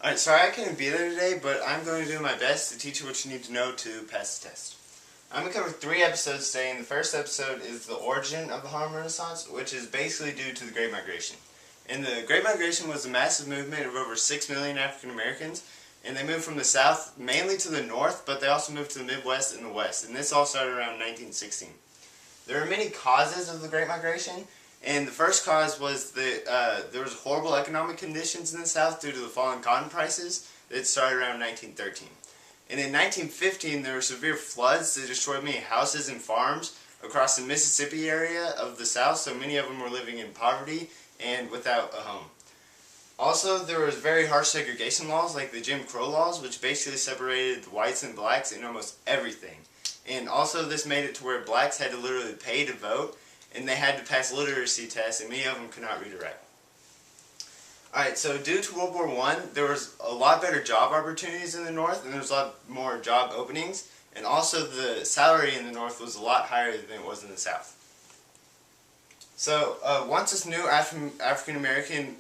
Alright, sorry I couldn't be there today, but I'm going to do my best to teach you what you need to know to pass the test. I'm going to cover 3 episodes today, and the first episode is the origin of the Harlem Renaissance, which is basically due to the Great Migration. And the Great Migration was a massive movement of over 6 million African Americans, and they moved from the South mainly to the North, but they also moved to the Midwest and the West, and this all started around 1916. There are many causes of the Great Migration, and the first cause was that there was horrible economic conditions in the South due to the falling cotton prices that started around 1913. And in 1915, there were severe floods that destroyed many houses and farms across the Mississippi area of the South, so many of them were living in poverty and without a home. Also, there was very harsh segregation laws like the Jim Crow laws, which basically separated the whites and blacks in almost everything. And also this made it to where blacks had to literally pay to vote, and they had to pass literacy tests, and many of them could not read or write. Alright, so due to World War I, there was a lot better job opportunities in the North, and there was a lot more job openings, and also the salary in the North was a lot higher than it was in the South. So once this new African American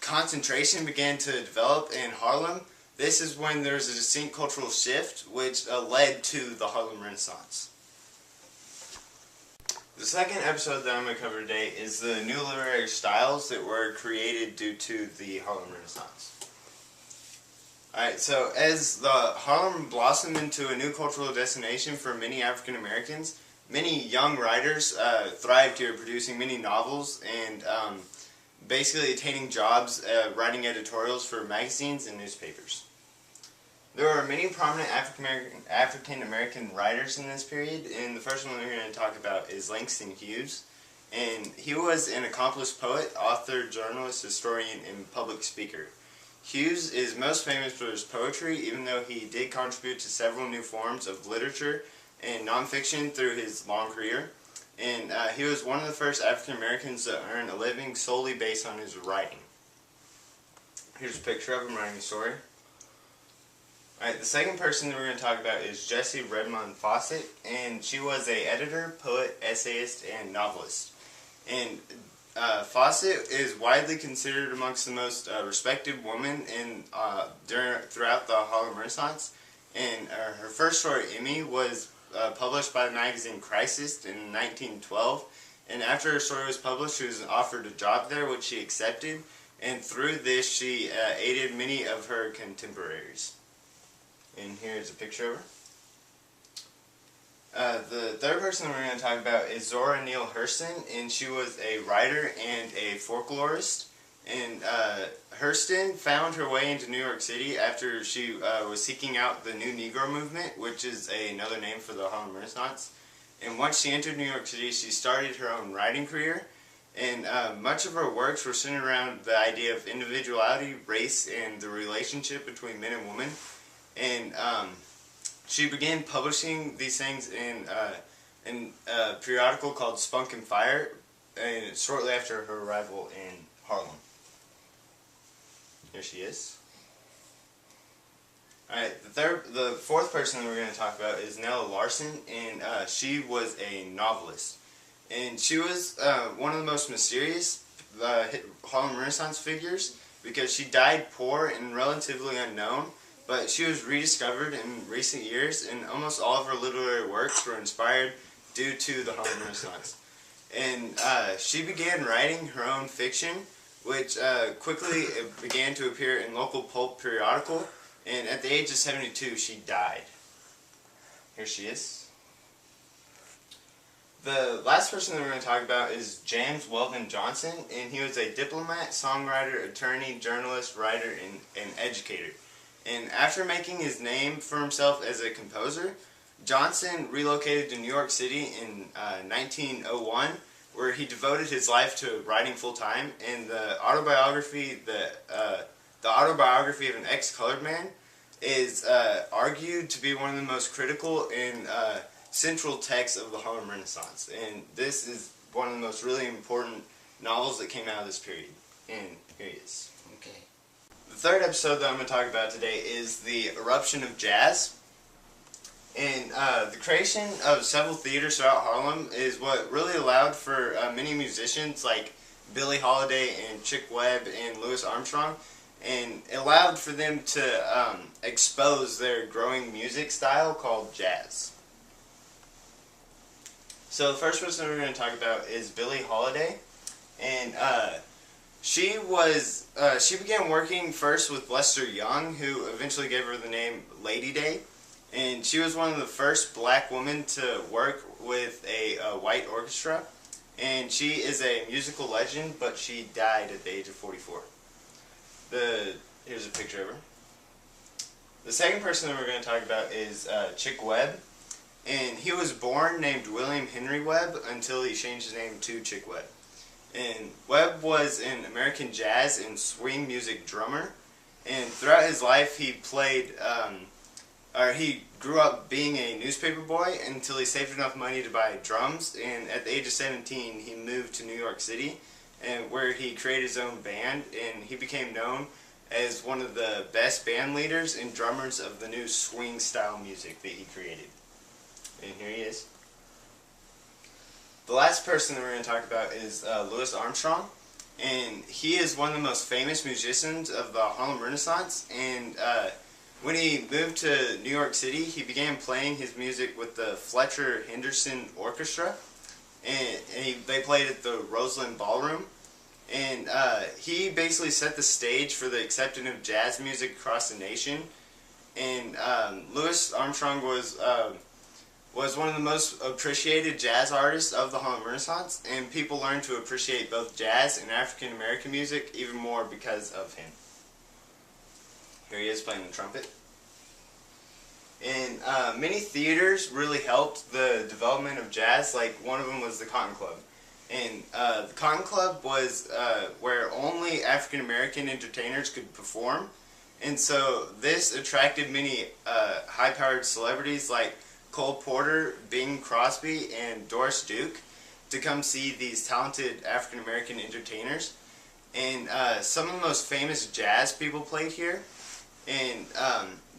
concentration began to develop in Harlem, this is when there was a distinct cultural shift which led to the Harlem Renaissance. The second episode that I'm going to cover today is the new literary styles that were created due to the Harlem Renaissance. Alright, so as the Harlem blossomed into a new cultural destination for many African Americans, many young writers thrived here, producing many novels and basically attaining jobs writing editorials for magazines and newspapers. There are many prominent African American writers in this period, and the first one we're going to talk about is Langston Hughes. And he was an accomplished poet, author, journalist, historian, and public speaker. Hughes is most famous for his poetry, even though he did contribute to several new forms of literature and nonfiction through his long career. And he was one of the first African Americans to earn a living solely based on his writing. Here's a picture of him writing a story. Alright, the second person that we're going to talk about is Jessie Redmond Fawcett, and she was an editor, poet, essayist, and novelist. And Fawcett is widely considered amongst the most respected women throughout the Harlem Renaissance. And her first story, Emmy, was published by the magazine Crisis in 1912. And after her story was published, she was offered a job there, which she accepted. And through this, she aided many of her contemporaries. And here's a picture of her. The third person we're going to talk about is Zora Neale Hurston, and she was a writer and a folklorist. And Hurston found her way into New York City after she was seeking out the New Negro Movement, which is another name for the Harlem Renaissance. And once she entered New York City, she started her own writing career. And much of her works were centered around the idea of individuality, race, and the relationship between men and women. And she began publishing these things in a periodical called Spunk and Fire, and shortly after her arrival in Harlem. Here she is. Alright, the fourth person that we're going to talk about is Nella Larsen, and she was a novelist. And she was one of the most mysterious Harlem Renaissance figures because she died poor and relatively unknown. But she was rediscovered in recent years, and almost all of her literary works were inspired due to the Harlem Renaissance. And she began writing her own fiction, which quickly began to appear in local pulp periodical, and at the age of 72 she died. Here she is. The last person that we're going to talk about is James Weldon Johnson, and he was a diplomat, songwriter, attorney, journalist, writer, and educator. And after making his name for himself as a composer, Johnson relocated to New York City in 1901, where he devoted his life to writing full-time. And the autobiography of an ex-colored man is argued to be one of the most critical and central texts of the Harlem Renaissance. And this is one of the most really important novels that came out of this period. And here he is. Okay. The third episode that I'm going to talk about today is the eruption of jazz. And the creation of several theaters throughout Harlem is what really allowed for many musicians like Billie Holiday and Chick Webb and Louis Armstrong and it allowed for them to expose their growing music style called jazz. So the first person we're going to talk about is Billie Holiday, and she began working first with Lester Young, who eventually gave her the name Lady Day, and she was one of the first black women to work with a white orchestra, and she is a musical legend, but she died at the age of 44. Here's a picture of her. The second person that we're going to talk about is Chick Webb, and he was born named William Henry Webb until he changed his name to Chick Webb. And Webb was an American jazz and swing music drummer, and throughout his life he he grew up being a newspaper boy until he saved enough money to buy drums, and at the age of 17 he moved to New York City, and where he created his own band, and he became known as one of the best band leaders and drummers of the new swing style music that he created. And here he is. The last person that we're going to talk about is Louis Armstrong, and he is one of the most famous musicians of the Harlem Renaissance, and when he moved to New York City, he began playing his music with the Fletcher Henderson Orchestra, and they played at the Roseland Ballroom, and he basically set the stage for the acceptance of jazz music across the nation, and Louis Armstrong was one of the most appreciated jazz artists of the Harlem Renaissance, and people learned to appreciate both jazz and African American music even more because of him. Here he is playing the trumpet. And many theaters really helped the development of jazz, like one of them was the Cotton Club. And the Cotton Club was where only African American entertainers could perform, and so this attracted many high-powered celebrities like Cole Porter, Bing Crosby, and Doris Duke to come see these talented African American entertainers. And some of the most famous jazz people played here. And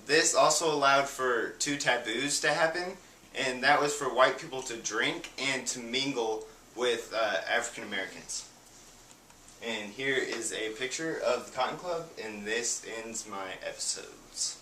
this also allowed for two taboos to happen, and that was for white people to drink and to mingle with African Americans. And here is a picture of the Cotton Club, and this ends my episodes.